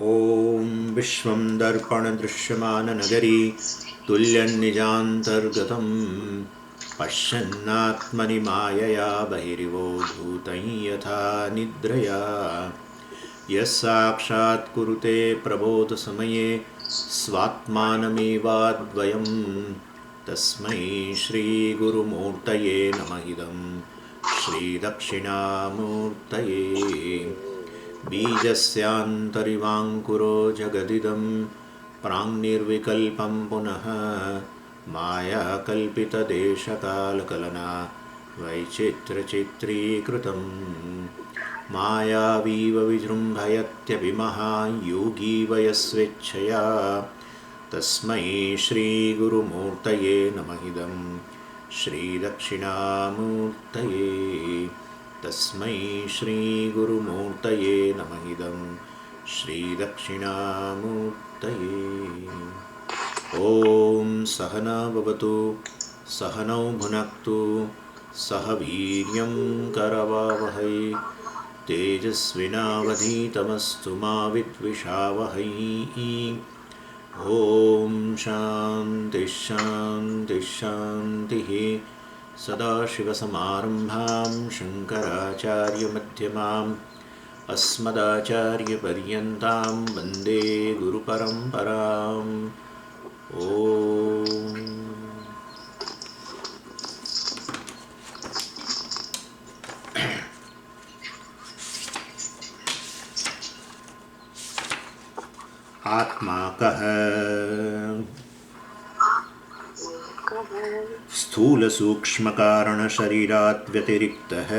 ॐ विश्वं दर्पणदृश्यमाननगरी तुल्यन्निजान्तर्गतं पश्यन्नात्मनि मायया बहिरिवोधूतं यथा निद्रया यः साक्षात् कुरुते प्रबोधसमये स्वात्मानमेवाद्वयं तस्मै श्रीगुरुमूर्तये नमः इदं श्रीदक्षिणामूर्तये बीजस्यान्तरिवाङ्कुरो जगदिदं प्राङ्निर्विकल्पं पुनः मायाकल्पितदेशकालकलना वैचित्र्यचित्रीकृतं मायावीव विजृम्भयत्यभिमहायोगी वयस्वेच्छया तस्मै श्रीगुरुमूर्तये नमः इदं श्रीदक्षिणामूर्तये तस्मै श्रीगुरुमूर्तये नमः इदं श्रीदक्षिणामूर्तये ॐ सहना भवतु सहनौ भुनक्तु सह वीर्यं करवावहै तेजस्विनावधीतमस्तु मा विद्विषावहै ॐ शान्तिः शान्तिः शान्तिः सदाशिवसमारम्भां शङ्कराचार्यमध्यमाम् अस्मदाचार्यपर्यन्तां वन्दे गुरुपरम्पराम् ॐ आत्मा कः स्थूलसूक्ष्मकारणशरीरात् व्यतिरिक्तः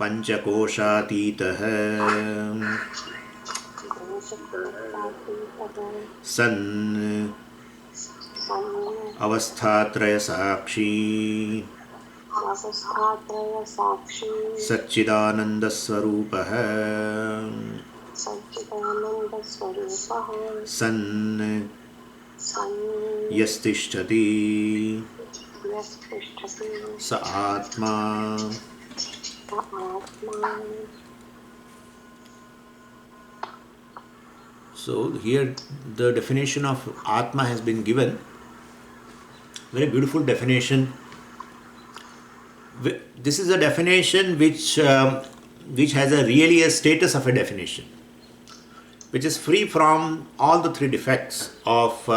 पञ्चकोशातीतः सन् अवस्थात्रयसाक्षी सच्चिदानन्दस्वरूपः सन् यस्तिष्ठति स आत्मा. So here the definition of Atma has been given. Very beautiful definition. This is a definition which has really a status of a definition, which is free from all the three defects of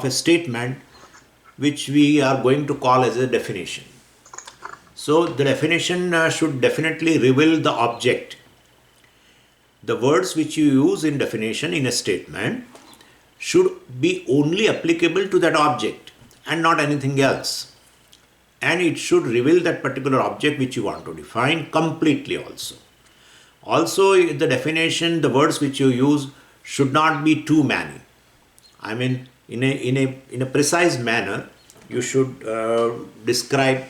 a statement which we are going to call as a definition. So the definition should definitely reveal the object. The words which you use in definition in a statement should be only applicable to that object and not anything else. And it should reveal that particular object which you want to define completely also. Also, the definition, the words which you use should not be too many. I mean, in a precise manner, you should describe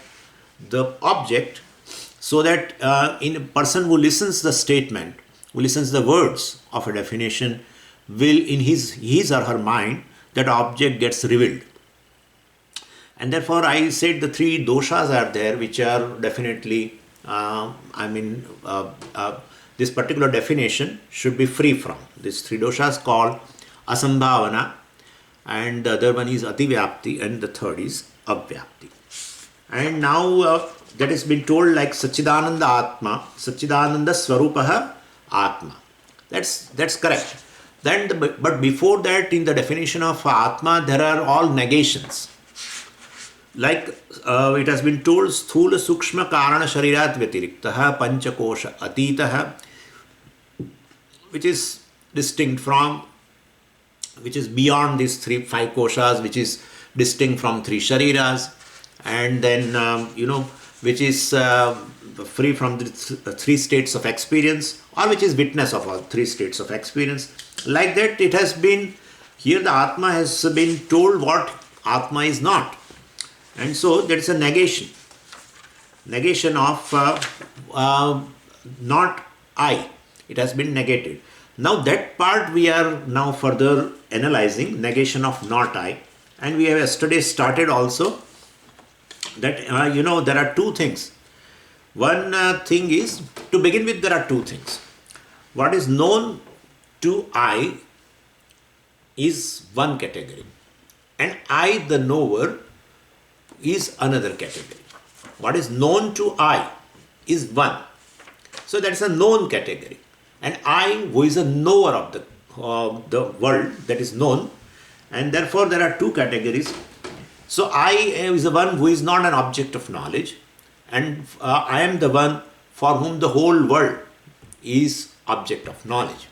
the object so that in a person who listens the statement, who listens the words of a definition, will in his or her mind, that object gets revealed. And therefore I said the three doshas are there which are definitely, this particular definition should be free from. These three doshas called asambhavana, and the other one is ativyapti, and the third is avyapti. And now that has been told like Satchidananda Atma, Satchidananda Swarupaha Atma. That's correct. Then, but before that, in the definition of Atma, there are all negations. Like it has been told, Sthula Sukshma Karana Sharirat Vyatiriktaha Panchakosha Atitaha, which is distinct from, which is beyond these five koshas, which is distinct from three shariras, and then which is free from the three states of experience, or which is witness of all three states of experience. Like that, it has been here. The Atma has been told what Atma is not, and so there is a negation of not I. It has been negated. Now that part we are now further analyzing, negation of not I, and we have yesterday started also that there are two things. One thing is, to begin with, there are two things. What is known to I is one category, and I, the knower, is another category. What is known to I is one. So that's a known category. And I, who is a knower of the world that is known, and therefore there are two categories. So I is the one who is not an object of knowledge, and I am the one for whom the whole world is object of knowledge.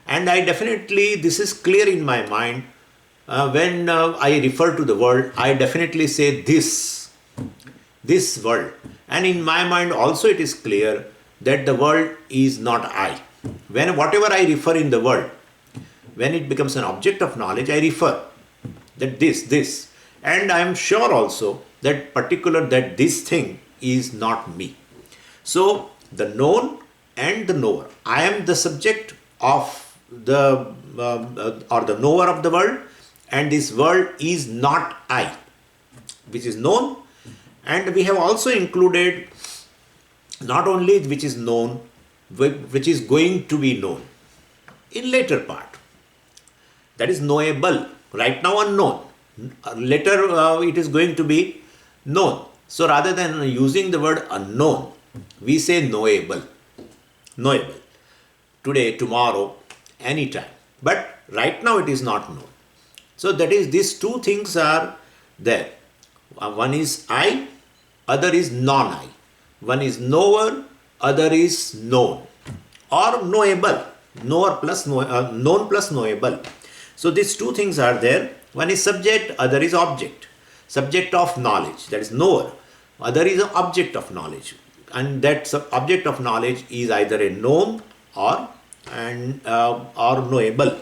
And I definitely, this is clear in my mind. When I refer to the world, I definitely say this world. And in my mind also it is clear that the world is not I. When whatever I refer in the world, when it becomes an object of knowledge, I refer that this. And I am sure also that that this thing is not me. So the known and the knower. I am the subject of the or the knower of the world, and this world is not I, which is known. And we have also included not only which is known, which is going to be known in later part. That is knowable. Right now unknown. Later it is going to be known. So rather than using the word unknown, we say knowable. Knowable. Today, tomorrow, anytime. But right now it is not known. So that is, these two things are there. One is I, other is non-I. One is knower, other is known, or knowable. Knower plus known plus knowable. So these two things are there. One is subject, other is object. Subject of knowledge, that is knower. Other is an object of knowledge. And that object of knowledge is either a known or knowable.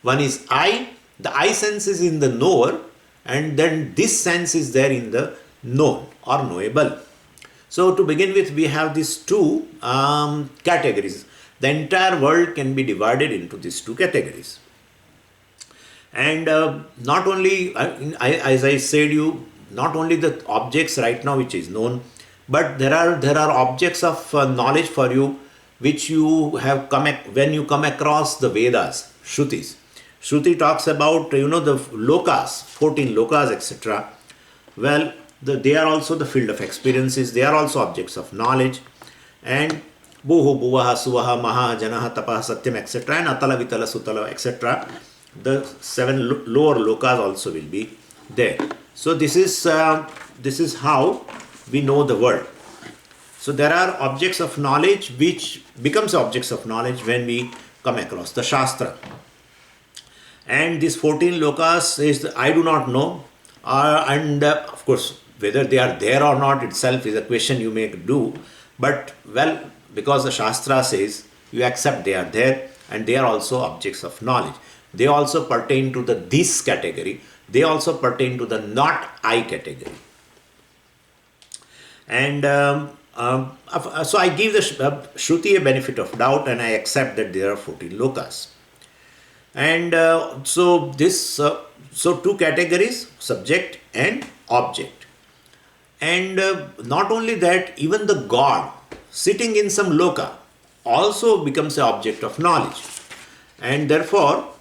One is I. The I sense is in the knower, and then this sense is there in the known or knowable. So to begin with, we have these two categories. The entire world can be divided into these two categories. And not only, as I said you, not only the objects right now which is known, but there are objects of knowledge for you which you have when you come across the Vedas, Shrutis. Shruti talks about, the lokas, 14 lokas, etc. Well, they are also the field of experiences. They are also objects of knowledge. And Bhuhu, Bhuvaha, Suvaha, Maha, Janaha, Tapaha, Satyam, etc. and Atala, Vitala, Sutala, etc. The 7 lower lokas also will be there. So this is how we know the world. So there are objects of knowledge which becomes objects of knowledge when we come across the Shastra. And these 14 lokas is I do not know, of course whether they are there or not itself is a question you may do, but well, because the Shastra says, you accept they are there, and they are also objects of knowledge. They also pertain to the this category. They also pertain to the not I category. And so I give the Shruti a benefit of doubt, and I accept that there are 14 lokas. And so two categories, subject and object. And not only that, even the God sitting in some loka also becomes an object of knowledge. And therefore,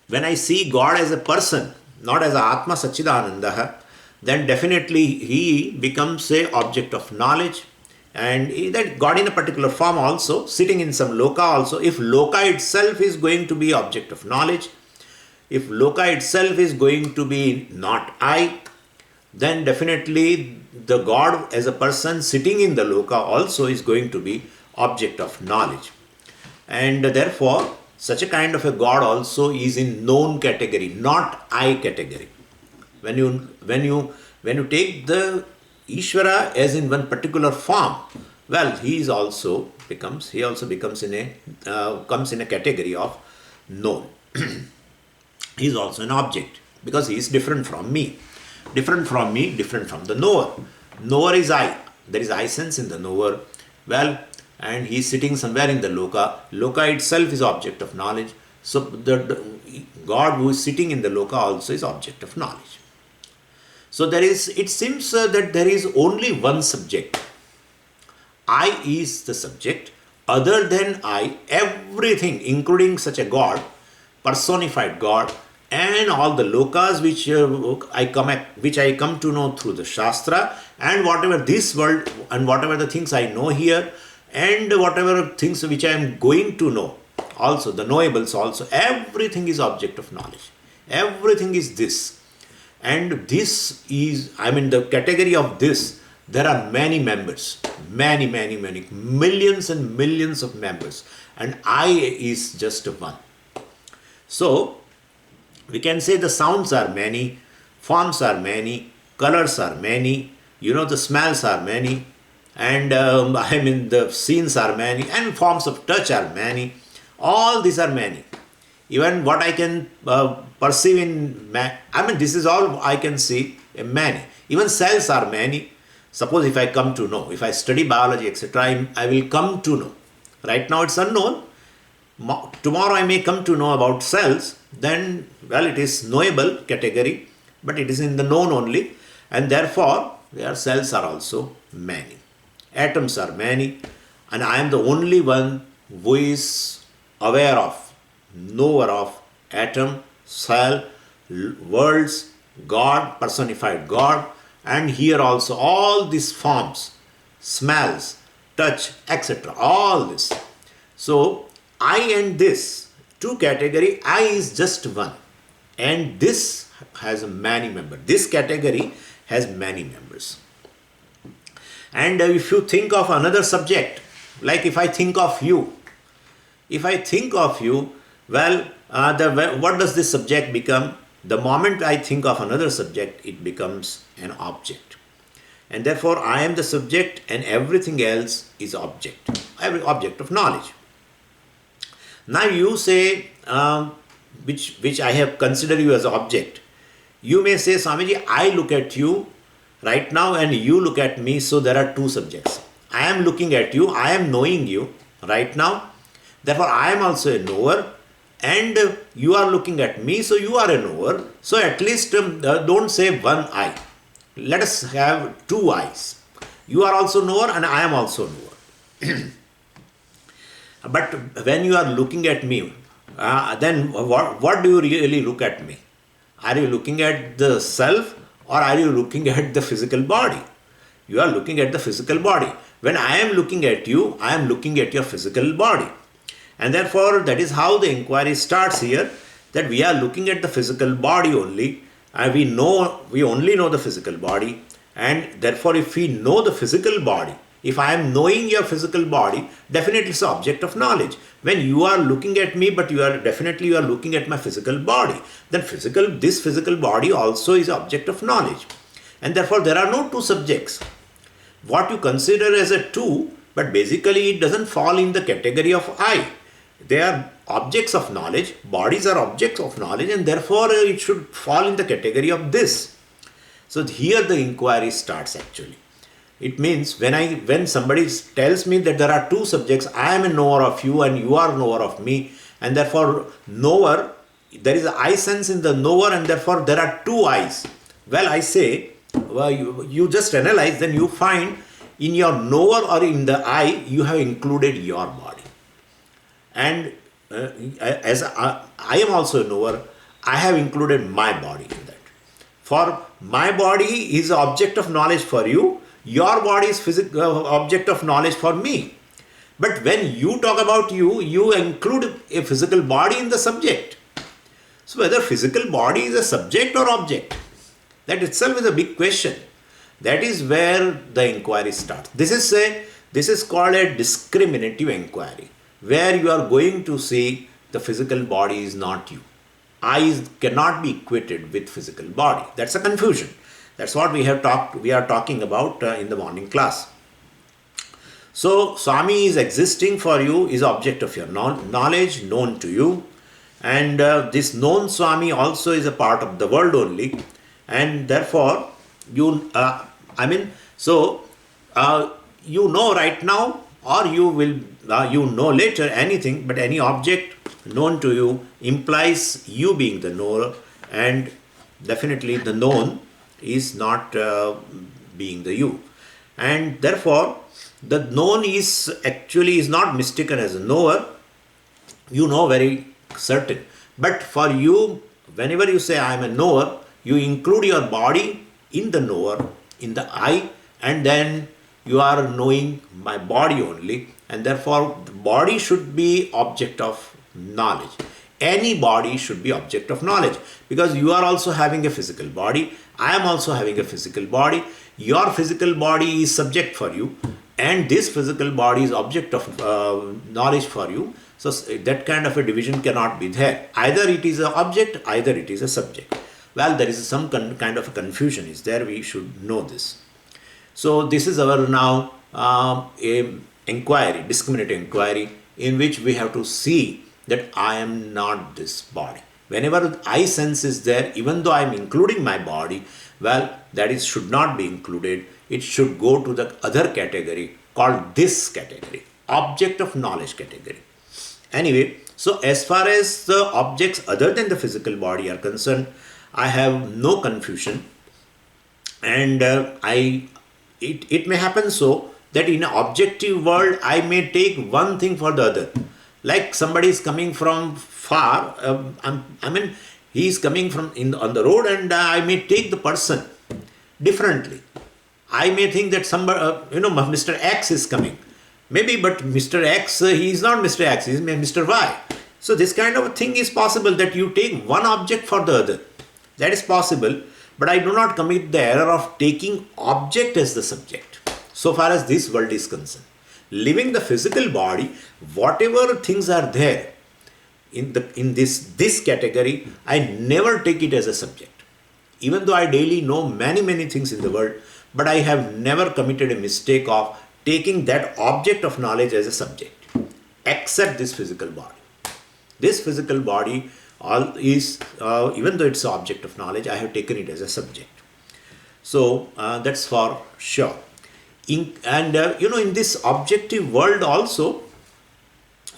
when I see God as a person, not as a Atma Satchidananda, then definitely he becomes an object of knowledge. And that God in a particular form also, sitting in some loka also, if loka itself is going to be object of knowledge, if loka itself is going to be not I, then definitely the God as a person sitting in the loka also is going to be object of knowledge. And therefore, such a kind of a God also is in known category, not I category. When you take the Ishvara as in one particular form, well, he also becomes comes in a category of known. He is also an object because he is different from me. Different from me, different from the knower. Knower is I. There is I sense in the knower. Well, and he is sitting somewhere in the loka. Loka itself is object of knowledge. So the God who is sitting in the loka also is object of knowledge. So it seems that there is only one subject. I is the subject. Other than I, everything, including such a God, personified God, and all the lokas which I come to know through the Shastra, and whatever this world and whatever the things I know here, and whatever things which I am going to know, also the knowables also, everything is object of knowledge. Everything is this. And this is, the category of this, there are many members, many, millions and millions of members, and I is just one. So, we can say the sounds are many, forms are many, colors are many, the smells are many, and the scenes are many, and forms of touch are many. All these are many. Even what I can perceive in this is all I can see many. Even cells are many. Suppose if I come to know, if I study biology, etc., I will come to know. Right now it's unknown. Tomorrow I may come to know about cells. Then, well, it is knowable category, but it is in the known only. And therefore, their cells are also many. Atoms are many. And I am the only one who is aware of, knower of atom, cell, worlds, God, personified God, and here also all these forms, smells, touch, etc. All this. So, I and this, two category, I is just one. And this has many members. This category has many members. And if you think of another subject, like if I think of you, well, what does this subject become? The moment I think of another subject, it becomes an object. And therefore, I am the subject and everything else is object. Every object of knowledge. Now you say, which I have considered you as object. You may say, Swamiji, I look at you right now and you look at me, so there are two subjects. I am looking at you, I am knowing you right now. Therefore, I am also a knower. And you are looking at me, so you are a knower. So at least don't say one eye. Let us have two eyes. You are also knower and I am also knower. But when you are looking at me, then what do you really look at me? Are you looking at the self or are you looking at the physical body? You are looking at the physical body. When I am looking at you, I am looking at your physical body. And therefore, that is how the inquiry starts here, that we are looking at the physical body only, and we only know the physical body, and therefore, if we know the physical body, if I am knowing your physical body, definitely it's an object of knowledge. When you are looking at me, but you are looking at my physical body, then this physical body also is object of knowledge. And therefore, there are no two subjects. What you consider as a two, but basically it doesn't fall in the category of I. They are objects of knowledge, bodies are objects of knowledge, and therefore it should fall in the category of this. So here the inquiry starts actually. It means when somebody tells me that there are two subjects, I am a knower of you and you are knower of me, and therefore knower, there is an I sense in the knower, and therefore there are two I's. Well, I say, well, you just analyze, then you find in your knower or in the I, you have included your body. And as I am also a knower, I have included my body in that. For my body is object of knowledge for you, your body is object of knowledge for me. But when you talk about you include a physical body in the subject. So whether physical body is a subject or object, that itself is a big question. That is where the inquiry starts. This is called a discriminative inquiry, where you are going to say the physical body is not you. I cannot be equated with physical body. That's a confusion. That's what we are talking about in the morning class. So, Swami is existing for you, is object of your knowledge, known to you. And this known Swami also is a part of the world only. And therefore, you know right now, or you will know later anything, but any object known to you implies you being the knower, and definitely the known is not being the you. And therefore, the known is actually is not mistaken as a knower. You know very certain. But for you, whenever you say I am a knower, you include your body in the knower, in the I, and then you are knowing my body only, and therefore the body should be object of knowledge. Any body should be object of knowledge, because you are also having a physical body, I am also having a physical body, your physical body is subject for you, and this physical body is object of knowledge for you. So that kind of a division cannot be there. Either it is an object, either it is a subject. Well, there is some kind of a confusion is there. We should know this. So this is our now a inquiry, discriminative inquiry, in which we have to see that I am not this body. Whenever I sense is there, even though I am including my body, well, that is should not be included. It should go to the other category called this category, object of knowledge category. Anyway, so as far as the objects other than the physical body are concerned, I have no confusion, and it may happen so that in an objective world I may take one thing for the other. Like somebody is coming from far, he is coming from on the road, and I may take the person differently. I may think that somebody, Mr. X is coming. Maybe, but Mr. X, he is not Mr. X, he is Mr. Y. So this kind of a thing is possible, that you take one object for the other. That is possible, but I do not commit the error of taking object as the subject, so far as this world is concerned. Living the physical body, whatever things are there in this category, I never take it as a subject. Even though I daily know many things in the world, but I have never committed a mistake of taking that object of knowledge as a subject, except this physical body. This physical body is, even though it's an object of knowledge, I have taken it as a subject. So that's for sure. In this objective world also,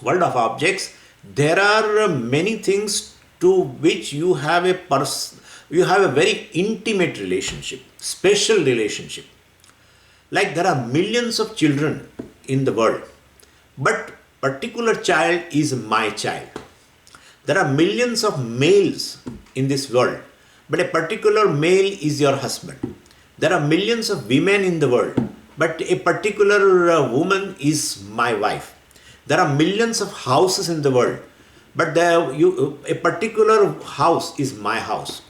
world of objects, there are many things to which you have a very intimate relationship, special relationship. Like there are millions of children in the world, but particular child is my child. There are millions of males in this world, but a particular male is your husband. There are millions of women in the world, but a particular woman is my wife. There are millions of houses in the world, but a particular house is my house.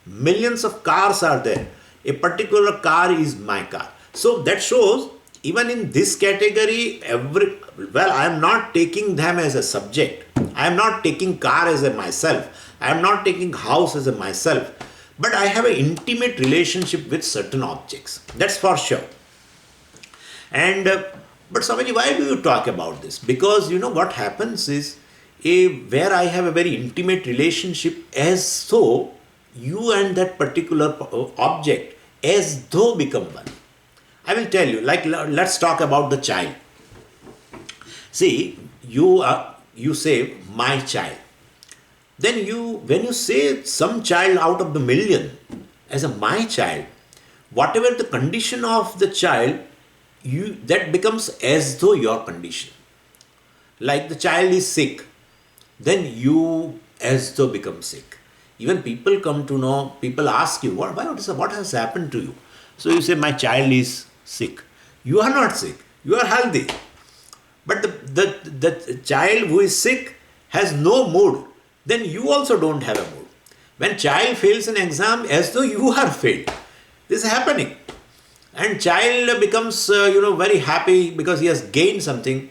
Millions of cars are there. A particular car is my car. So that shows, even in this category, I am not taking them as a subject. I am not taking car as a myself. I am not taking house as a myself. But I have an intimate relationship with certain objects. That's for sure. And but Swamiji, why do you talk about this? Because what happens is, where I have a very intimate relationship, as though you and that particular object as though become one. I will tell you, like let's talk about the child. See, you say my child. Then when you say some child out of the million as a my child, whatever the condition of the child, that becomes as though your condition. Like the child is sick, then you as though become sick. Even people come to know, people ask you, what has happened to you? So you say, my child is sick. You are not sick, you are healthy. But the child who is sick has no mood, then you also don't have a mood. When child fails an exam, as though you are failed. This is happening. And child becomes very happy because he has gained something,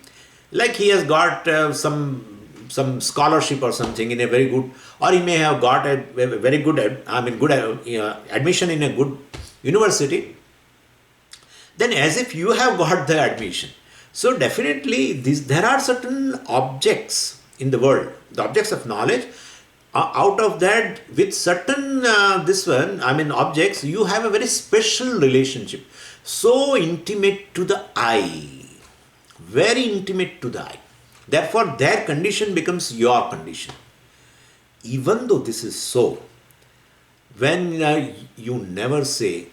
like he has got some scholarship or something in a very good, or he may have got a very good admission in a good university. Then as if you have got the admission. So definitely there are certain objects in the world, the objects of knowledge. Out of that, with certain objects, you have a very special relationship, so intimate to the eye, very intimate to the eye. Therefore, their condition becomes your condition. Even though this is so, when you never say,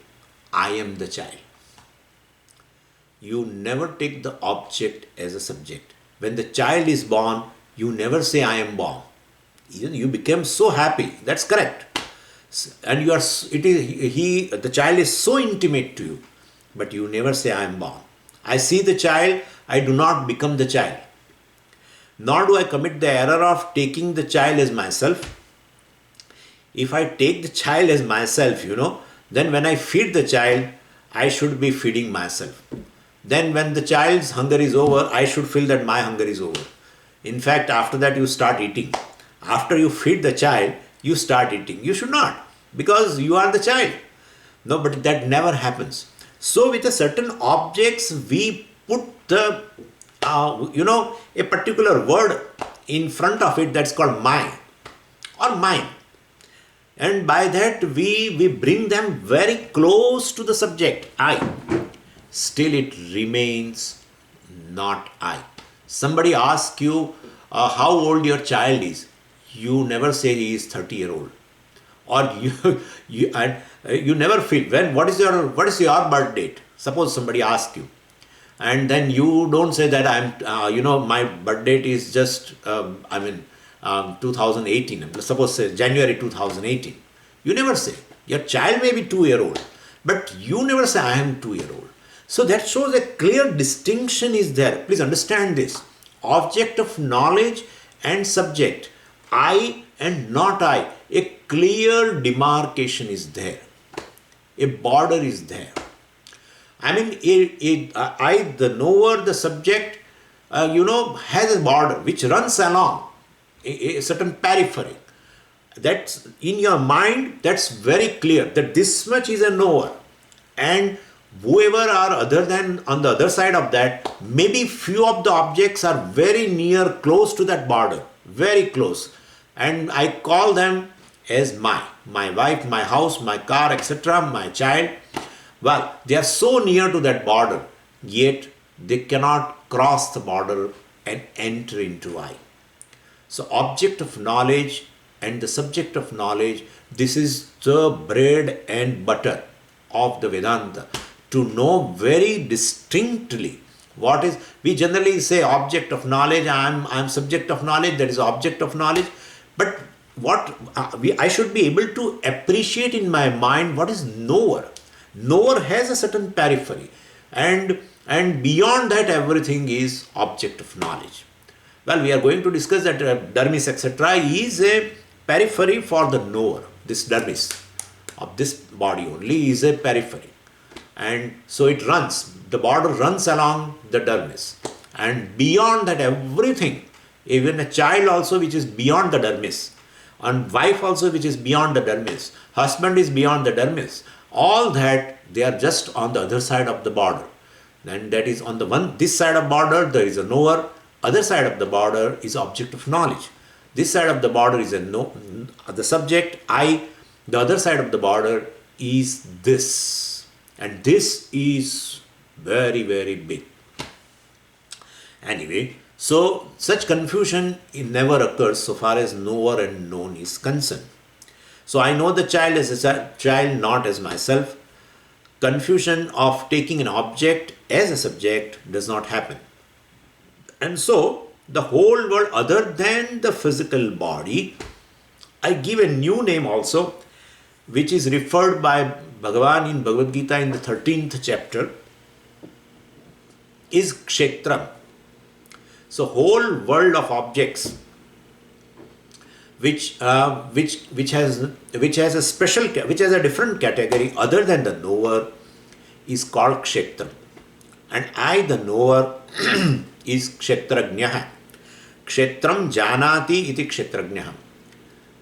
I am the child. You never take the object as a subject. When the child is born, you never say, I am born. You become so happy. That's correct. And you are, it is, the child is so intimate to you, but you never say, I am born. I see the child, I do not become the child. Nor do I commit the error of taking the child as myself. If I take the child as myself, then when I feed the child, I should be feeding myself. Then when the child's hunger is over, I should feel that my hunger is over. In fact, after that you start eating. After you feed the child, you start eating. You should not, because you are the child. No, but that never happens. So with a certain objects, we put the, a particular word in front of it that's called my or mine. And by that we bring them very close to the subject, I. Still it remains not I. Somebody asks you how old your child is. You never say he is 30-year-old. Or you never feel, what is your birth date? Suppose somebody asks you. And then you don't say that my birth date is just, 2018. Suppose say January 2018. You never say. Your child may be 2-year-old, but you never say, I am 2-year-old. So that shows a clear distinction is there. Please understand this. Object of knowledge and subject, I and not I. A clear demarcation is there. A border is there. The knower, the subject, has a border which runs along a certain periphery. That's in your mind, that's very clear that this much is a knower. And whoever are other than on the other side of that, maybe few of the objects are very near, close to that border, very close. And I call them as my wife, my house, my car, etc., my child. Well, they are so near to that border, yet they cannot cross the border and enter into I. So object of knowledge and the subject of knowledge, this is the bread and butter of the Vedanta. To know very distinctly what is, we generally say object of knowledge, I am subject of knowledge, that is object of knowledge. But what I should be able to appreciate in my mind what is knower. Knower has a certain periphery, and beyond that everything is object of knowledge. Well, we are going to discuss that dermis, etc., is a periphery for the knower. This dermis of this body only is a periphery. And so it runs, the border runs along the dermis. And beyond that everything, even a child also which is beyond the dermis, and wife also which is beyond the dermis, husband is beyond the dermis, all that they are just on the other side of the border. And that is on this side of border there is a knower, other side of the border is object of knowledge. This side of the border is the subject, I, the other side of the border is this. And this is very, very big. Anyway, so such confusion never occurs so far as knower and known is concerned. So I know the child as a child, not as myself. Confusion of taking an object as a subject does not happen. And so the whole world other than the physical body, I give a new name also, which is referred by Bhagavan in Bhagavad Gita in the 13th chapter, is Kshetram. So whole world of objects which has a different category other than the knower is called Kshetram. And I, the knower, is Kshetrajnaha. Kshetram janati iti Kshetrajnaha.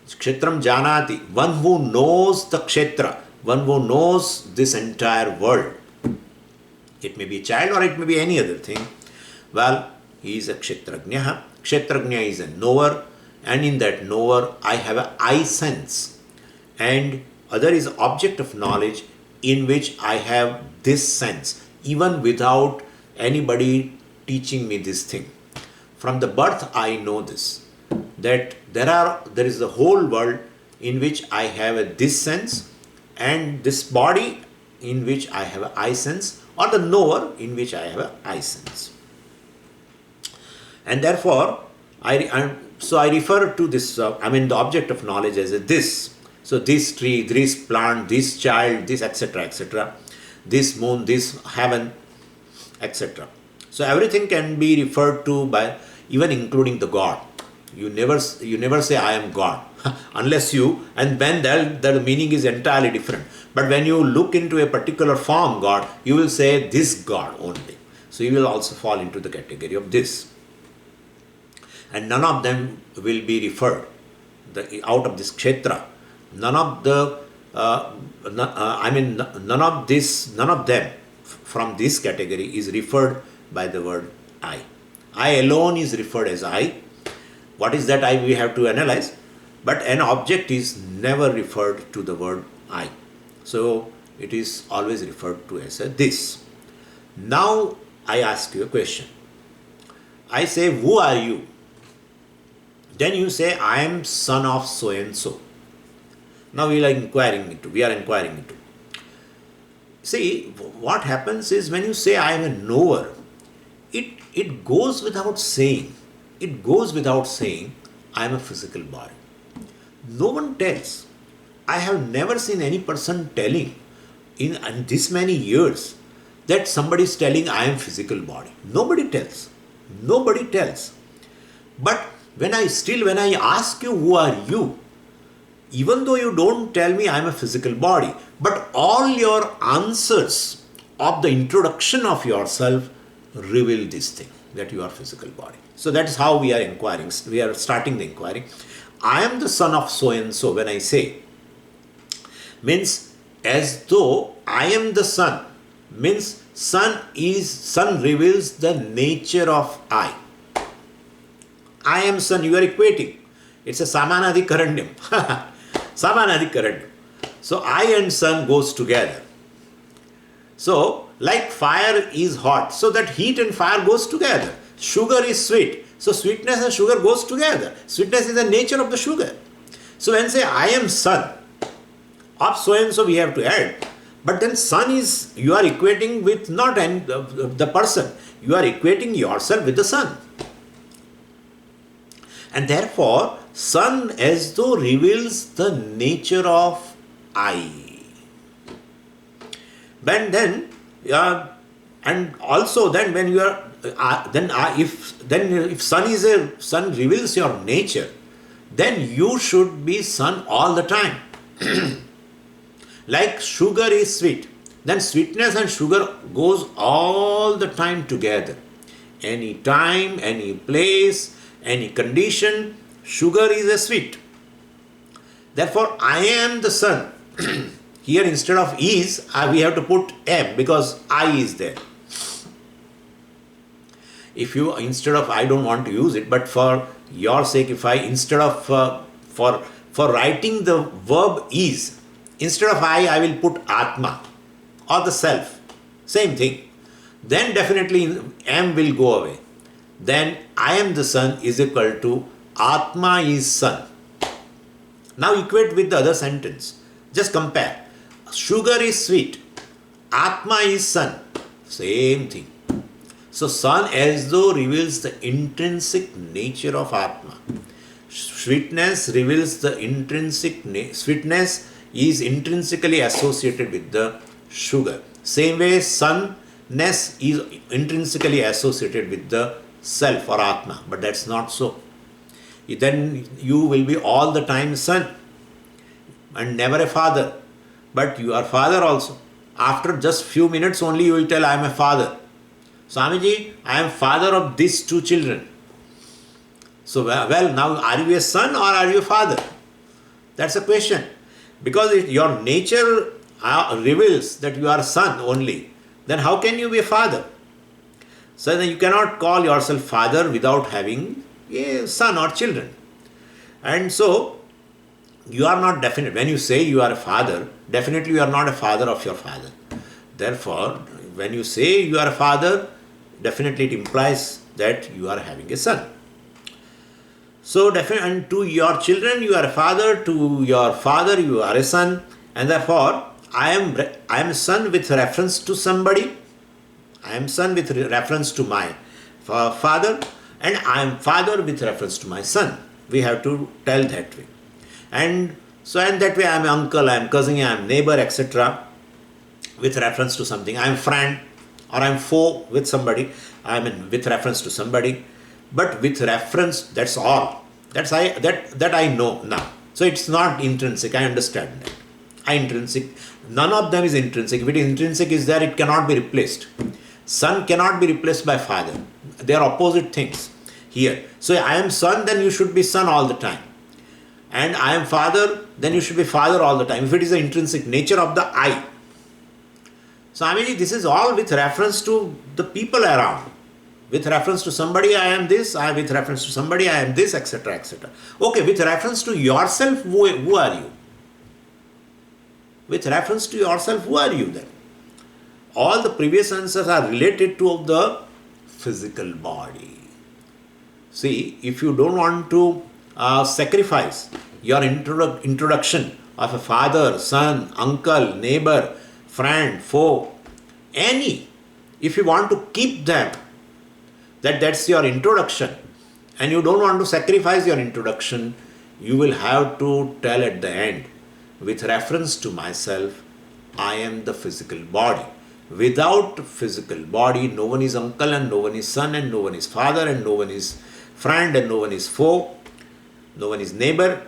Kshetram janati, one who knows the Kshetra, one who knows this entire world. It may be a child or it may be any other thing. Well, he is a Kshetrajnaha. Kshetrajna is a knower, and in that knower I have an I sense. And other is object of knowledge in which I have this sense, even without anybody teaching me this thing. From the birth I know this, that there is the whole world in which I have a this sense, and this body in which I have a I sense, or the knower in which I have a I sense. And therefore, I refer to this, the object of knowledge as a this. So this tree, this plant, this child, this etc., etc., this moon, this heaven, etc. So everything can be referred to by, even including the God. You never say I am God unless you, and then the meaning is entirely different. But when you look into a particular form God, you will say this God only. So you will also fall into the category of this. And none of them will be referred out of this kshetra. None of them from this category is referred by the word I. I alone is referred as I. What is that I? We have to analyze. But an object is never referred to the word I. So it is always referred to as a this. Now I ask you a question. I say, who are you? Then you say, I am son of so and so. Now we are inquiring into. See, what happens is when you say I am a knower, it goes without saying. It goes without saying I am a physical body. No one tells. I have never seen any person telling in this many years that somebody is telling I am physical body. Nobody tells. Nobody tells. But when I ask you who are you, even though you don't tell me I am a physical body, but all your answers of the introduction of yourself reveal this thing, that you are physical body. So that is how we are inquiring. We are starting the inquiry. I am the son of so and so. When I say, means as though I am the son, means son reveals the nature of I. I am son, you are equating. It's a samanadikaranyam. Samanadikaranyam. So I and sun goes together. So like fire is hot, so that heat and fire goes together. Sugar is sweet, so sweetness and sugar goes together. Sweetness is the nature of the sugar. So when say I am son of so and so, we have to add. But then son is, you are equating with not the person. You are equating yourself with the sun. And therefore, sun as though reveals the nature of I. But then, and also then when you are, if sun reveals your nature, then you should be sun all the time. Like sugar is sweet, then sweetness and sugar goes all the time together. Any time, any place, any condition, sugar is a sweet. Therefore, I am the sun. Here instead of is, we have to put am, because I is there. If you, instead of, I don't want to use it, but for your sake, if I, instead of, for writing the verb is, instead of I will put Atma or the self. Same thing. Then definitely am will go away. Then I am the sun is equal to Atma is sun. Now equate with the other sentence. Just compare. Sugar is sweet. Atma is sun. Same thing. So sun as though reveals the intrinsic nature of Atma. Sweetness reveals the intrinsic sweetness is intrinsically associated with the sugar. Same way sunness is intrinsically associated with the self or Atma, but that's not so. Then you will be all the time son and never a father, but you are father also. After just few minutes only you will tell I am a father. Swamiji, I am father of these two children. So well, now are you a son or are you a father? That's a question. Because your nature reveals that you are a son only, then how can you be a father? So then you cannot call yourself father without having a son or children. And so you are not definite. When you say you are a father, definitely you are not a father of your father. Therefore, when you say you are a father, definitely it implies that you are having a son. So definitely, and to your children you are a father, to your father you are a son, and therefore I am a son with reference to somebody. I am son with reference to my father, and I am father with reference to my son. We have to tell that way. And so, and that way I am uncle, I am cousin, I am neighbor, etc. with reference to something. I am friend or I am foe with somebody. I am with reference to somebody. But with reference, that's all. That I know now. So it's not intrinsic. I understand that. Intrinsic. None of them is intrinsic. If it is intrinsic is there, it cannot be replaced. Son cannot be replaced by father. They are opposite things here. So I am son, then you should be son all the time. And I am father, then you should be father all the time. If it is the intrinsic nature of the I. So I mean, this is all with reference to the people around. With reference to somebody, I am this. With reference to somebody, I am this, etc., etc. Okay, with reference to yourself, who are you? With reference to yourself, who are you then? All the previous answers are related to the physical body. See, if you don't want to sacrifice your introduction of a father, son, uncle, neighbor, friend, foe, any, if you want to keep them, that's your introduction, and you don't want to sacrifice your introduction, you will have to tell at the end, with reference to myself, I am the physical body. Without physical body, no one is uncle and no one is son and no one is father and no one is friend and no one is foe, no one is neighbor.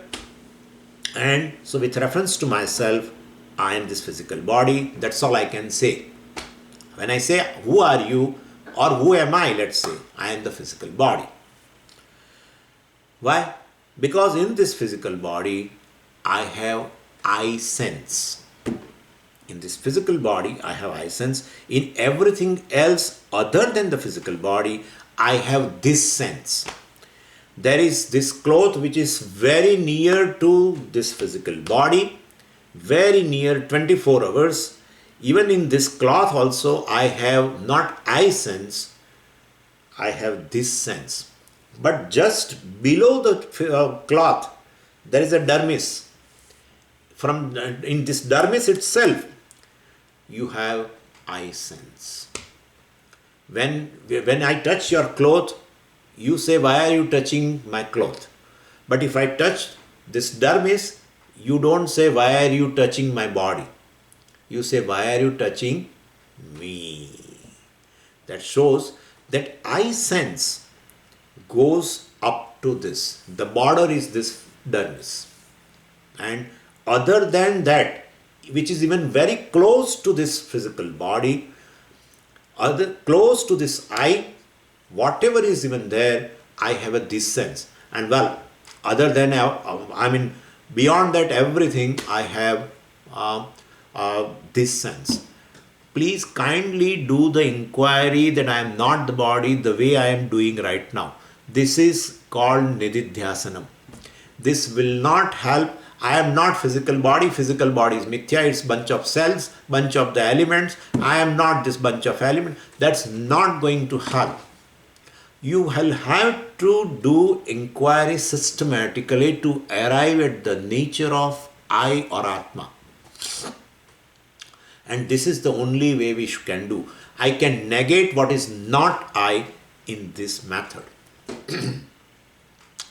And so with reference to myself, I am this physical body. That's all I can say. When I say, who are you or who am I, let's say, I am the physical body. Why? Because in this physical body, I have I sense. In this physical body, I have I sense. In everything else other than the physical body, I have this sense. There is this cloth which is very near to this physical body, very near 24 hours. Even in this cloth also, I have not I sense, I have this sense. But just below the cloth, there is a dermis. In this dermis itself, you have I sense. When I touch your cloth, you say, why are you touching my cloth? But if I touch this dermis, you don't say, why are you touching my body? You say, why are you touching me? That shows that I sense goes up to this. The border is this dermis. And other than that, which is even very close to this physical body, close to this I, whatever is even there, I have a this sense. And well, other than, beyond that everything, I have this sense. Please kindly do the inquiry that I am not the body the way I am doing right now. This is called Nididhyasanam. This will not help. I am not physical body. Physical body is mithya. It's bunch of cells, bunch of the elements. I am not this bunch of elements. That's not going to help. You will have to do inquiry systematically to arrive at the nature of I or Atma. And this is the only way we can do. I can negate what is not I in this method.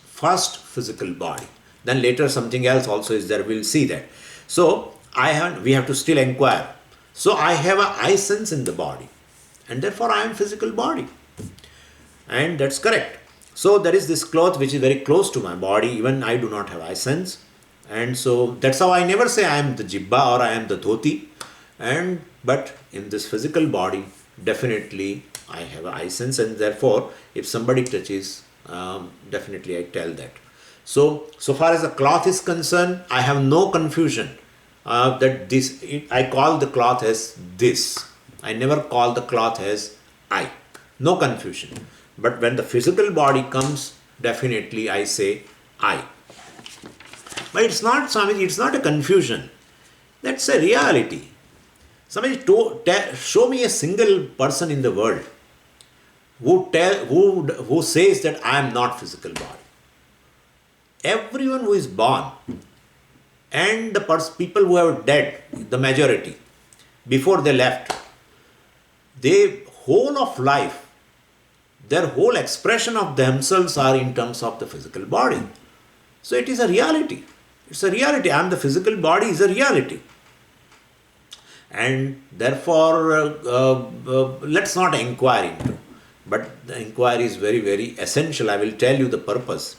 First, physical body. Then later something else also is there. We'll see that. So we have to still inquire. So I have a I sense in the body. And therefore I am physical body. And that's correct. So there is this cloth which is very close to my body. Even I do not have I sense. And so that's how I never say I am the jibba or I am the dhoti. But in this physical body, definitely I have I sense, and therefore if somebody touches, definitely I tell that. So far as the cloth is concerned, I have no confusion that I call the cloth as this. I never call the cloth as I. No confusion. But when the physical body comes, definitely I say I. But it's not, Swamiji, it's not a confusion. That's a reality. Somebody show me a single person in the world who says that I am not physical body. everyone who is born and the people who are dead, the majority, before they left, they whole of life, their whole expression of themselves are in terms of the physical body. So it is a reality. It's a reality. I am the physical body is a reality. And therefore, let's not inquire into. But the inquiry is very, very essential. I will tell you the purpose.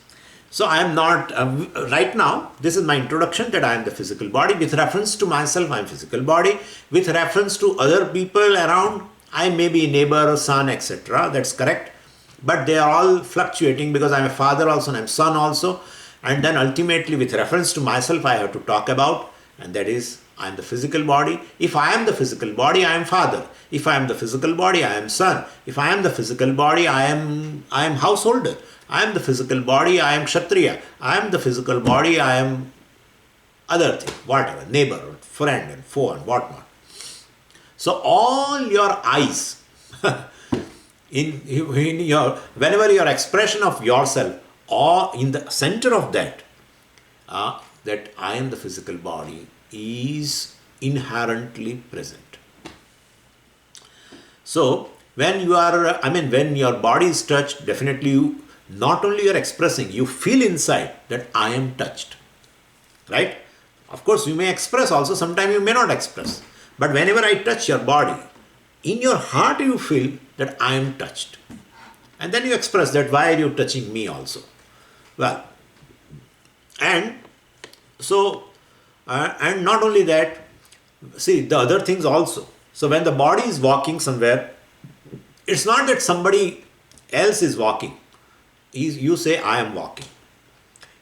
So I am not, right now, this is my introduction that I am the physical body. With reference to myself, I am physical body. With reference to other people around, I may be neighbor, son, etc. That's correct. But they are all fluctuating because I am a father also and I am son also. And then ultimately with reference to myself, I have to talk about, and that is, I am the physical body. If I am the physical body, I am father. If I am the physical body, I am son. If I am the physical body, I am householder. I am the physical body, I am kshatriya. I am the physical body, I am other thing, whatever, neighbor, friend and foe and whatnot. So all your eyes, whenever your expression of yourself, or in the center of that, that I am the physical body is inherently present. So when you are, when your body is touched, definitely you, not only you are expressing, you feel inside that I am touched, right? Of course, you may express also, sometimes you may not express. But whenever I touch your body, in your heart you feel that I am touched. And then you express that, why are you touching me also? Well, and so, and not only that, see the other things also. So when the body is walking somewhere, it's not that somebody else is walking. You say, I am walking.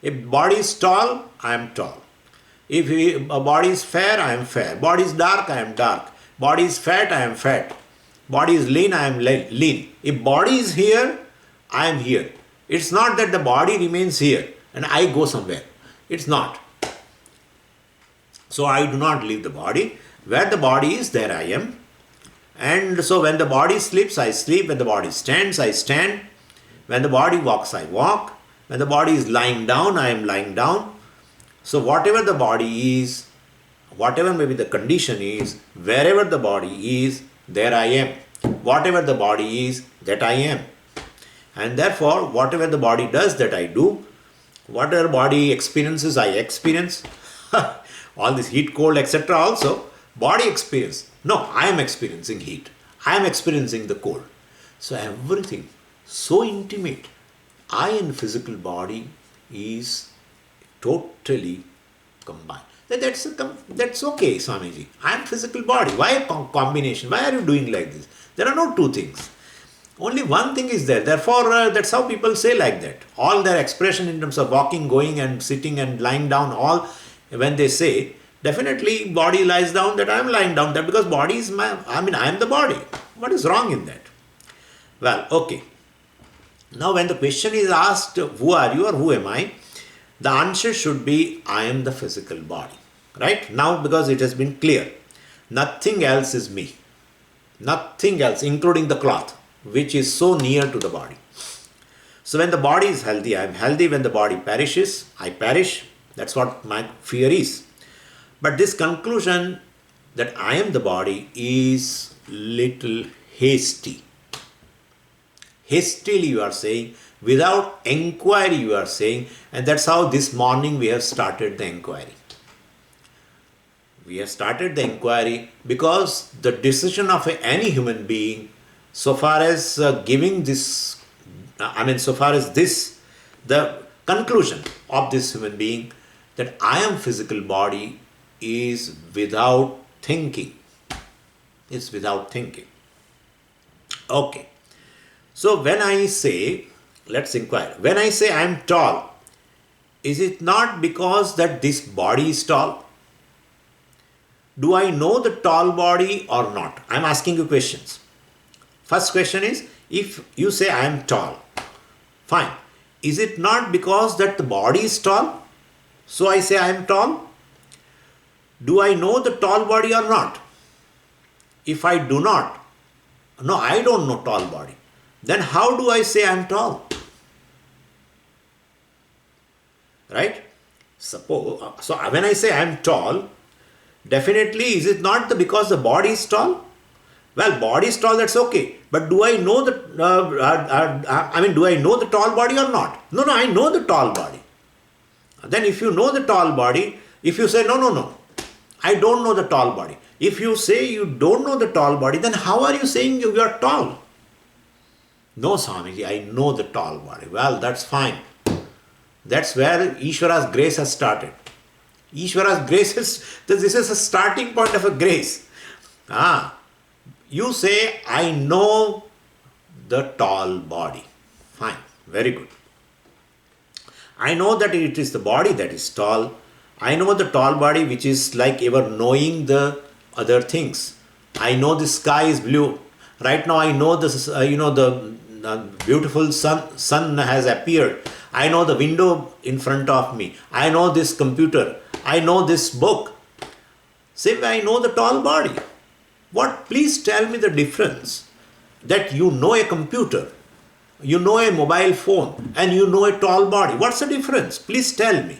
If body is tall, I am tall. If a body is fair, I am fair. Body is dark, I am dark. Body is fat, I am fat. Body is lean, I am lean. If body is here, I am here. It's not that the body remains here and I go somewhere. It's not. So I do not leave the body. Where the body is, there I am. And so when the body sleeps, I sleep. When the body stands, I stand. When the body walks, I walk. When the body is lying down, I am lying down. So whatever the body is, whatever may be the condition is, wherever the body is, there I am. Whatever the body is, that I am. And therefore, whatever the body does, that I do. Whatever body experiences, I experience. All this heat, cold, etc. also, body experience. No, I am experiencing heat. I am experiencing the cold. So everything so intimate. I and physical body is totally combined. That's okay, Swamiji. I am physical body. Why a combination? Why are you doing like this? There are no two things. Only one thing is there. Therefore, that's how people say like that. All their expression in terms of walking, going and sitting and lying down, all when they say, definitely body lies down, that I am lying down, that because body is I am the body. What is wrong in that? Well, okay. Now when the question is asked, who are you or who am I? The answer should be, I am the physical body. Right? Now because it has been clear. Nothing else is me. Nothing else, including the cloth, which is so near to the body. So when the body is healthy, I am healthy. When the body perishes, I perish. That's what my fear is. But this conclusion that I am the body is little hasty. Hastily you are saying, without inquiry you are saying, and that's how this morning we have started the inquiry. We have started the inquiry because the decision of any human being, so far as giving this, so far as this, the conclusion of this human being that I am physical body is without thinking. It's without thinking. Okay. So when I say, let's inquire. When I say I am tall, is it not because that this body is tall? Do I know the tall body or not? I am asking you questions. First question is, if you say I am tall, fine. Is it not because that the body is tall? So I say I am tall. Do I know the tall body or not? If I do not, no, I don't know tall body. Then how do I say I am tall? right? Suppose, so when I say I am tall, definitely is it not because the body is tall? Well, body is tall, that's okay. But do I know do I know the tall body or not? No, I know the tall body. Then if you know the tall body, if you say, no, I don't know the tall body. If you say you don't know the tall body, then how are you saying you are tall? No, Swamiji, I know the tall body. Well, that's fine. That's where Ishvara's grace has started. Ishvara's grace this is a starting point of a grace. You say, I know the tall body. Fine, very good. I know that it is the body that is tall. I know the tall body, which is like ever knowing the other things. I know the sky is blue. Right now I know this, the beautiful sun has appeared. I know the window in front of me. I know this computer. I know this book. Same way I know the tall body. What? Please tell me the difference that you know a computer, you know a mobile phone, and you know a tall body. What's the difference? Please tell me.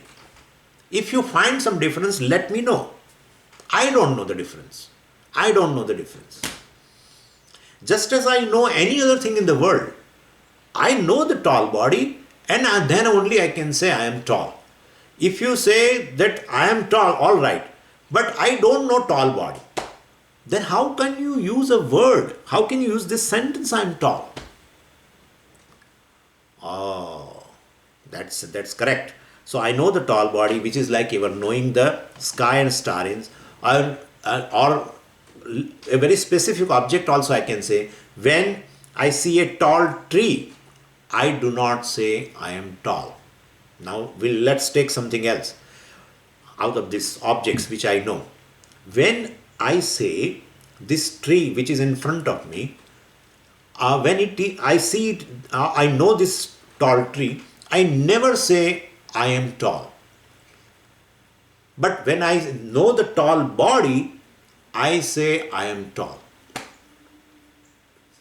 If you find some difference, let me know. I don't know the difference. I don't know the difference. Just as I know any other thing in the world, I know the tall body, and then only I can say I am tall. If you say that I am tall, all right, but I don't know tall body, then how can you use a word? How can you use this sentence, I am tall? Oh, that's correct. So I know the tall body, which is like you are knowing the sky and stars, or a very specific object also I can say. When I see a tall tree, I do not say I am tall. Now let's take something else out of these objects which I know. When I say this tree which is in front of me, I see it, I know this tall tree, I never say I am tall. But when I know the tall body, I say I am tall.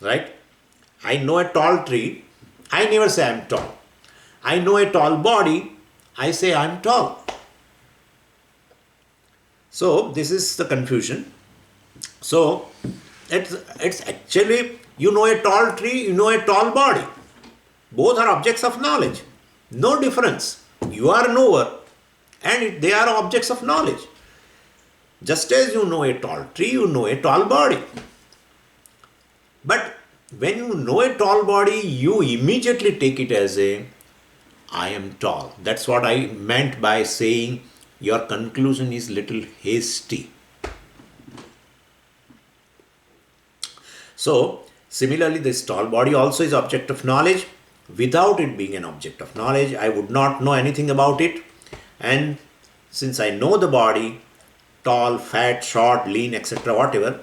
Right? I know a tall tree, I never say I am tall. I know a tall body, I say I am tall. So this is the confusion. So it's actually, you know a tall tree, you know a tall body. Both are objects of knowledge. No difference. You are a knower and they are objects of knowledge. Just as you know a tall tree, you know a tall body. But when you know a tall body, you immediately take it as I am tall. That's what I meant by saying your conclusion is little hasty. So, similarly, this tall body also is object of knowledge. Without it being an object of knowledge, I would not know anything about it. And since I know the body, tall, fat, short, lean, etc., whatever,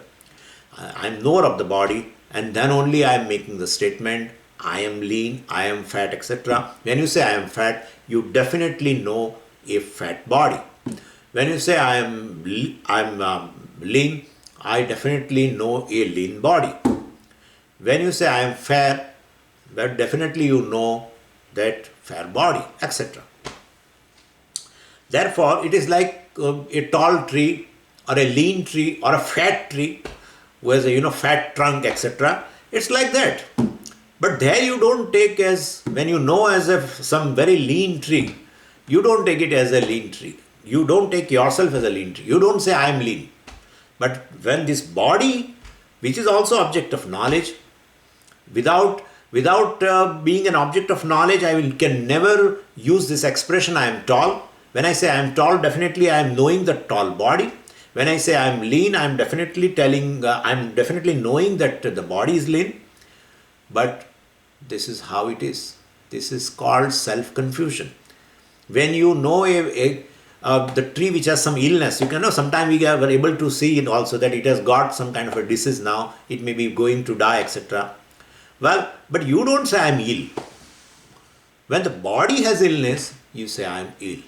I am knower of the body, and then only I am making the statement, I am lean, I am fat, etc. When you say I am fat, you definitely know a fat body. When you say I am lean, I definitely know a lean body. When you say I am fair, but definitely you know that fair body, etc. Therefore, it is like a tall tree or a lean tree or a fat tree who has a fat trunk, etc. It's like that. But there you don't take as, when you know as some very lean tree, you don't take it as a lean tree. You don't take yourself as a lean tree. You don't say I am lean. But when this body, which is also object of knowledge, without being an object of knowledge, can never use this expression I am tall. When I say I am tall, definitely I am knowing the tall body. When I say I am lean, I am definitely knowing that the body is lean. But this is how it is. This is called self-confusion. When you know the tree which has some illness, you can know, sometimes we are able to see it also that it has got some kind of a disease now, it may be going to die, etc. Well, but you don't say I am ill. When the body has illness, you say I am ill.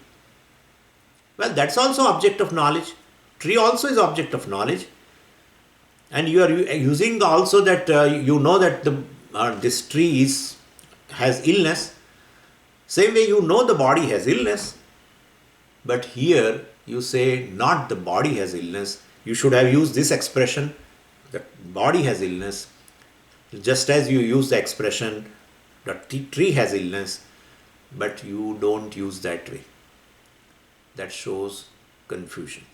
Well, that's also object of knowledge. Tree also is object of knowledge. And you are using also that you know that this tree has illness. Same way you know the body has illness. But here you say not the body has illness. You should have used this expression, the body has illness, just as you use the expression the tree has illness, but you don't use that way. That shows confusion.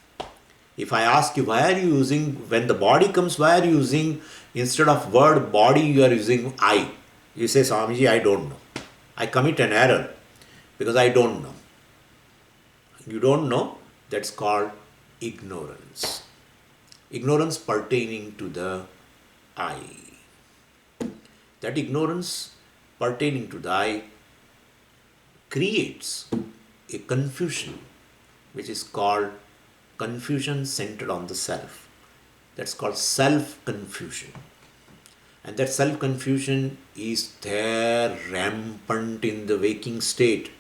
If I ask you why are you using, when the body comes, why are you using, instead of word body you are using I? You say, Swamiji, I don't know. I commit an error because I don't know. You don't know, that's called ignorance. Ignorance pertaining to the I. That ignorance pertaining to the I creates a confusion which is called confusion centered on the self. That's called self-confusion. And that self-confusion is there rampant in the waking state,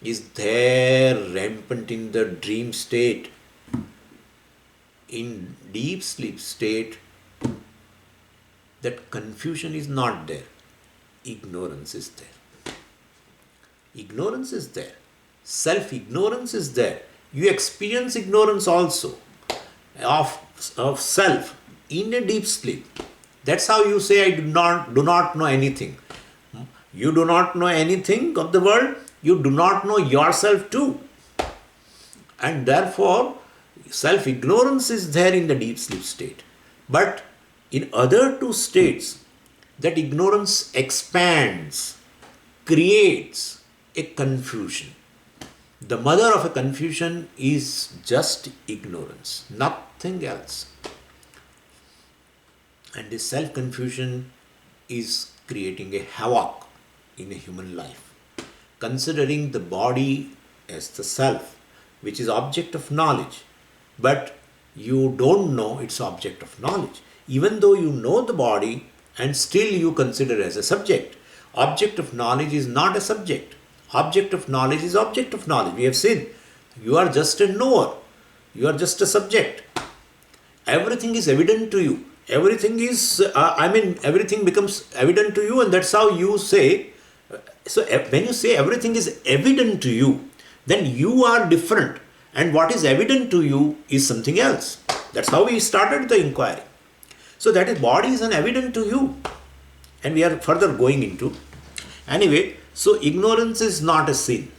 is there rampant in the dream state. In deep sleep state, that confusion is not there. Ignorance is there. Ignorance is there. Self-ignorance is there. You experience ignorance also of self in a deep sleep. That's how you say, I do not know anything. You do not know anything of the world. You do not know yourself too. And therefore, self-ignorance is there in the deep sleep state. But in other two states, that ignorance expands, creates a confusion. The mother of a confusion is just ignorance, nothing else. And this self-confusion is creating a havoc in a human life. Considering the body as the self, which is object of knowledge, but you don't know its object of knowledge. Even though you know the body and still you consider as a subject. Object of knowledge is not a subject. Object of knowledge is object of knowledge. We have seen, you are just a knower. You are just a subject. Everything is evident to you. Everything is, everything becomes evident to you, and that's how you say. So when you say everything is evident to you, then you are different. And what is evident to you is something else. That's how we started the inquiry. So that is, body is evident to you. And we are further going into. Anyway, so ignorance is not a sin.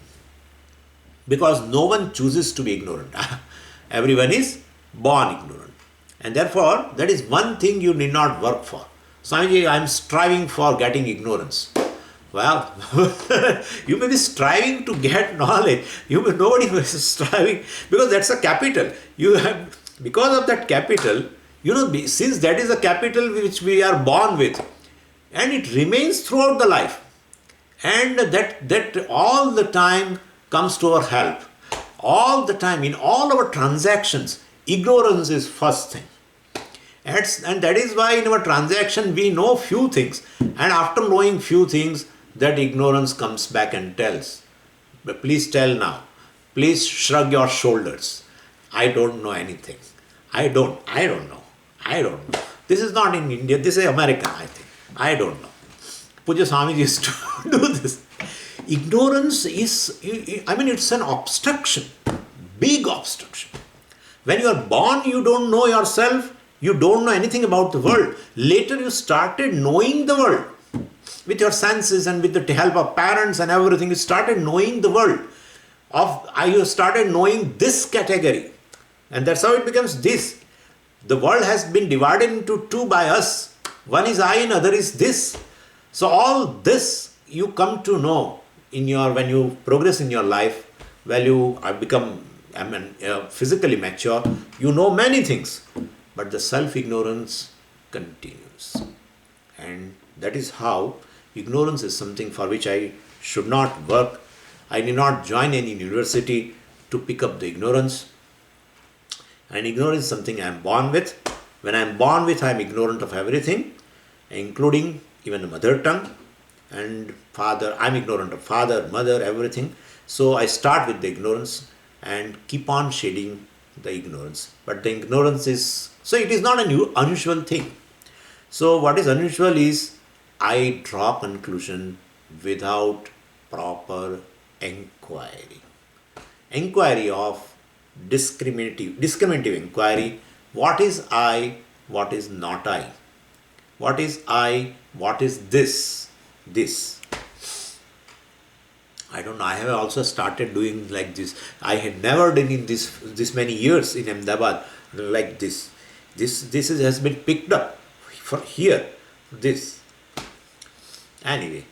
Because no one chooses to be ignorant. Everyone is born ignorant. And therefore, that is one thing you need not work for. Swamiji, I am striving for getting ignorance. Well, you may be striving to get knowledge. Nobody is striving, because that's a capital. You have, because of that capital, since that is a capital which we are born with, and it remains throughout the life, and that all the time comes to our help. All the time, in all our transactions, ignorance is first thing. And that is why in our transaction we know few things, and after knowing few things, that ignorance comes back and tells, but please tell now, please shrug your shoulders. I don't know anything. I don't know. This is not in India, this is American, I think. I don't know. Puja Swamiji used to do this. Ignorance is, it's an obstruction, big obstruction. When you are born, you don't know yourself, you don't know anything about the world. Later you started knowing the world. With your senses and with the help of parents and everything, you started knowing the world. You started knowing this category. And that's how it becomes this. The world has been divided into two by us. One is I and other is this. So all this you come to know when you progress in your life, when you become physically mature, you know many things. But the self-ignorance continues. And that is how ignorance is something for which I should not work. I need not join any university to pick up the ignorance. And ignorance is something I am born with. When I am born with, I am ignorant of everything, including even the mother tongue and father. I am ignorant of father, mother, everything. So I start with the ignorance and keep on shading the ignorance. But the ignorance is, so it is not an unusual thing. So what is unusual is, I draw conclusion without proper inquiry. inquiry of discriminative inquiry. What is I? What is not I? What is I? What is this? This. I don't know. I have also started doing like this. I had never done in this many years in Ahmedabad like this. This has been picked up for here. This. Anyway,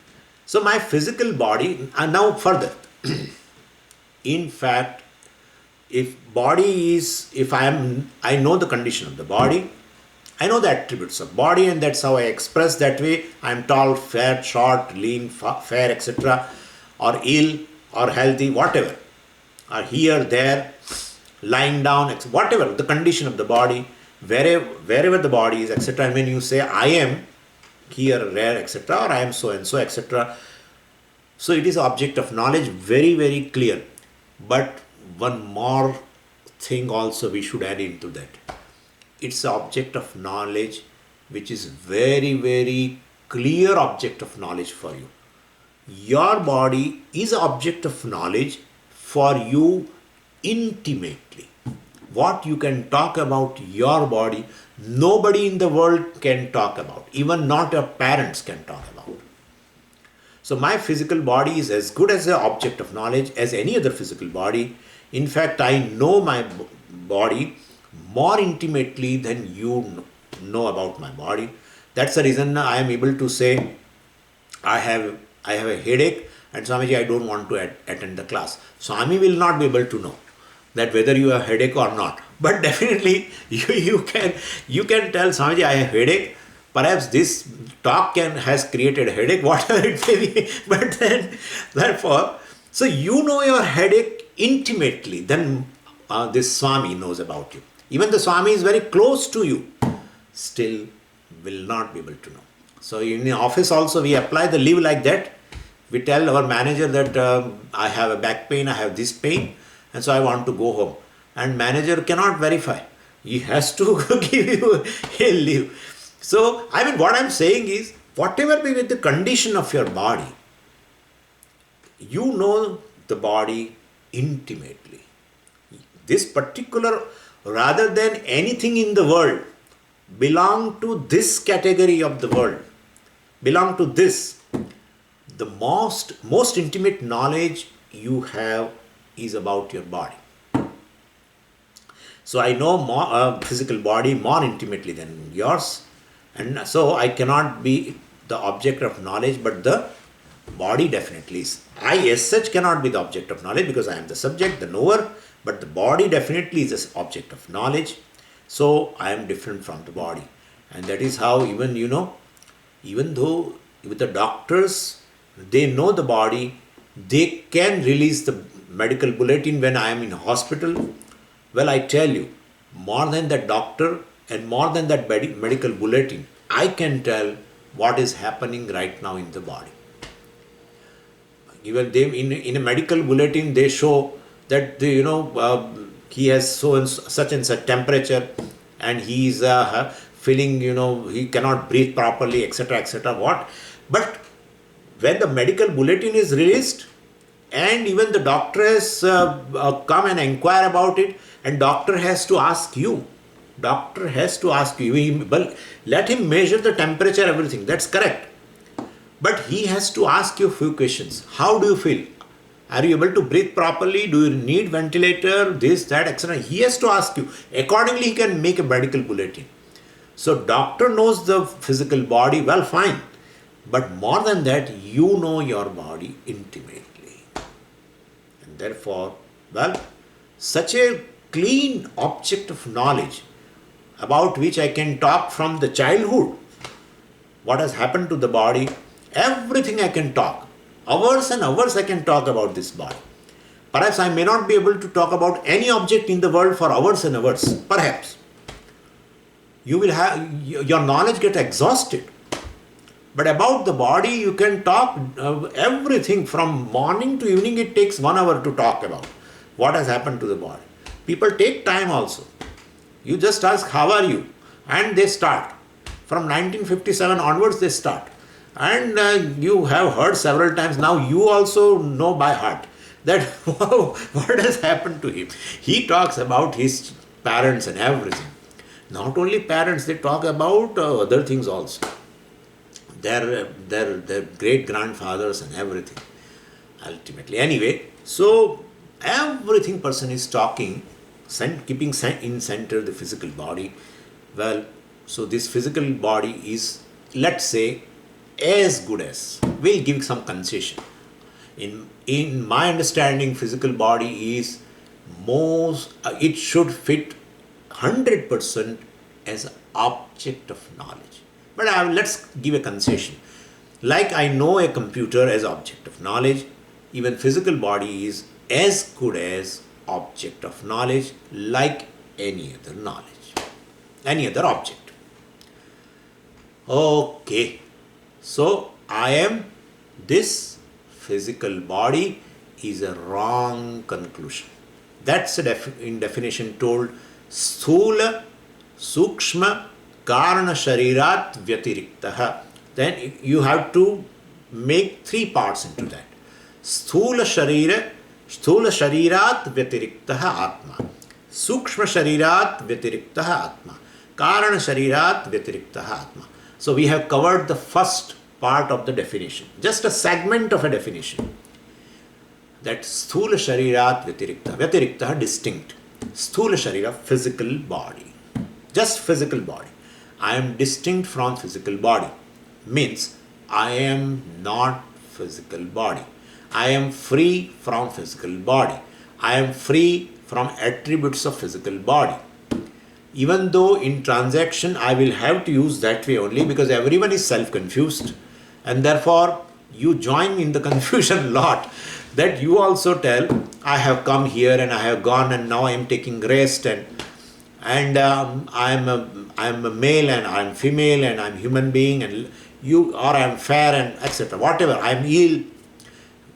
so my physical body, and now further. In fact, if I know the condition of the body, I know the attributes of body, and that's how I express that way. I'm tall, fat, short, lean, fair, etc., or ill, or healthy, whatever, or here, there, lying down, whatever the condition of the body, wherever the body is, etc. And when you say I am here, there, etc., or I am so and so, etc., so it is object of knowledge, very, very clear. But one more thing also we should add into that. It's an object of knowledge which is very, very clear object of knowledge for you. Your body is an object of knowledge for you intimately. What you can talk about your body, nobody in the world can talk about. Even not your parents can talk about. So my physical body is as good as an object of knowledge as any other physical body. In fact, I know my body more intimately than you know about my body. That's the reason I am able to say I have a headache and Swamiji, I don't want to attend the class. Swami will not be able to know that whether you have headache or not. But definitely you can tell Swamiji, I have headache. Perhaps this talk has created a headache, whatever it may be. But then, therefore, so you know your headache intimately, then this Swami knows about you. Even the Swami is very close to you, still will not be able to know. So in the office also we apply the leave like that. We tell our manager that I have a back pain, I have this pain, and so I want to go home. And manager cannot verify. He has to give you a leave. So, I mean, what I'm saying is, whatever be with the condition of your body, you know the body intimately. This particular, rather than anything in the world, belong to this category of the world, belong to this. The most intimate knowledge you have is about your body. So I know more physical body more intimately than yours. And so I cannot be the object of knowledge, but the body definitely is. I as such cannot be the object of knowledge because I am the subject, the knower, but the body definitely is the object of knowledge. So I am different from the body. And that is how even though with the doctors, they know the body, they can release the medical bulletin when I am in hospital. Well, I tell you, more than that doctor and more than that medical bulletin, I can tell what is happening right now in the body. Even they in a medical bulletin, they show that he has such and such temperature, and he is feeling he cannot breathe properly, etc., etc. What? But when the medical bulletin is released, and even the doctor has come and inquire about it, and doctor has to ask you. Doctor has to ask you. Let him measure the temperature, everything. That's correct. But he has to ask you a few questions. How do you feel? Are you able to breathe properly? Do you need ventilator? This, that, etc. He has to ask you. Accordingly, he can make a medical bulletin. So doctor knows the physical body, well, fine. But more than that, you know your body intimately. And therefore, such a clean object of knowledge about which I can talk from the childhood, what has happened to the body, everything I can talk. Hours and hours I can talk about this body. Perhaps I may not be able to talk about any object in the world for hours and hours. Perhaps. You will have, your knowledge get exhausted. But about the body, you can talk everything from morning to evening. It takes 1 hour to talk about what has happened to the body. People take time also. You just ask, how are you? And they start. From 1957 onwards, they start. And you have heard several times. Now you also know by heart. that wow, what has happened to him. He talks about his parents and everything. Not only parents, they talk about other things also. Their great grandfathers and everything. Ultimately, anyway, so everything person is talking, keeping in center the physical body. Well, so this physical body is, let's say, as good as. We'll give some concession. In my understanding, physical body is most. It should fit 100% as object of knowledge. But let's give a concession. Like I know a computer as object of knowledge, even physical body is as good as object of knowledge, like any other knowledge, any other object. Okay, so I am this physical body is a wrong conclusion. That's in definition told sthula sukshma karana sharirat vyatiriktah. Then you have to make three parts into that. Sthula sharirat vyatiriktah atma, sukshma sharirat vyatiriktah atma, karana sharirat vyatiriktah atma. So we have covered the first part of the definition, just a segment of a definition. That sthula sharirat vyatiriktah, vyatiriktah distinct, sthula sharira physical body, just physical body. I am distinct from physical body, means I am not physical body. I am free from physical body. I am free from attributes of physical body. Even though in transaction I will have to use that way only, because everyone is self-confused, and therefore you join in the confusion lot, that you also tell, I have come here and I have gone and now I am taking rest, and I am a male and I am female and I am human being, and you, or I am fair and etc. Whatever, I am ill.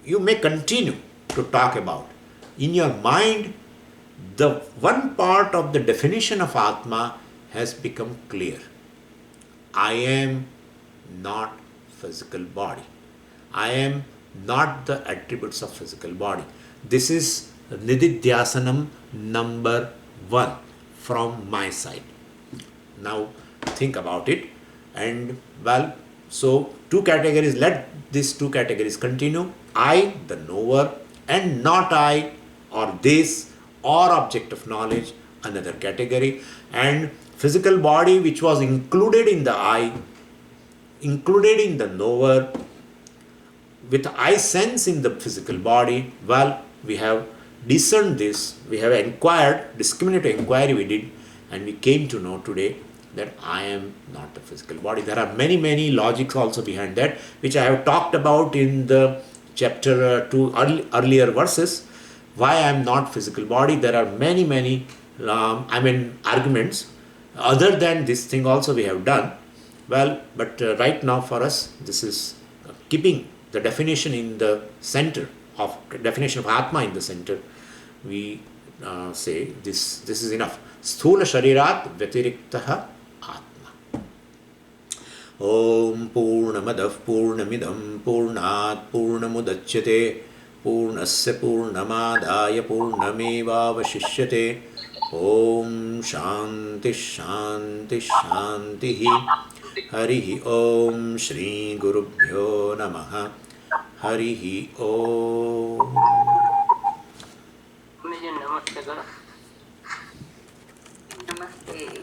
You may continue to talk about. In your mind, the one part of the definition of Atma has become clear. I am not physical body. I am not the attributes of physical body. This is Nididhyasanam number 1 from my side. Now think about it, and well, so two categories, let these two categories continue. I, the knower, and not I, or this, or object of knowledge, another category, and physical body which was included in the I, included in the knower, with I sense in the physical body. Well, we have discerned this, we have inquired, discriminative inquiry we did, and we came to know today that I am not the physical body. There are many logics also behind that, which I have talked about in the chapter 2 earlier verses. Why I am not physical body? There are many arguments. Other than this thing also we have done. Well, but right now for us, this is keeping the definition in the center of definition of Atma in the center. We say this is enough. Sthula sharirat vyatiriktah Atma. Om Purnamadav Purnamidam Purnat Purnamudachyate Purnasya Purnamadaya Purnamevavashishyate. Om Shanti Shanti Shanti. Harihi Om Shri Gurubhyo Namaha. Harihi Om. Namaste.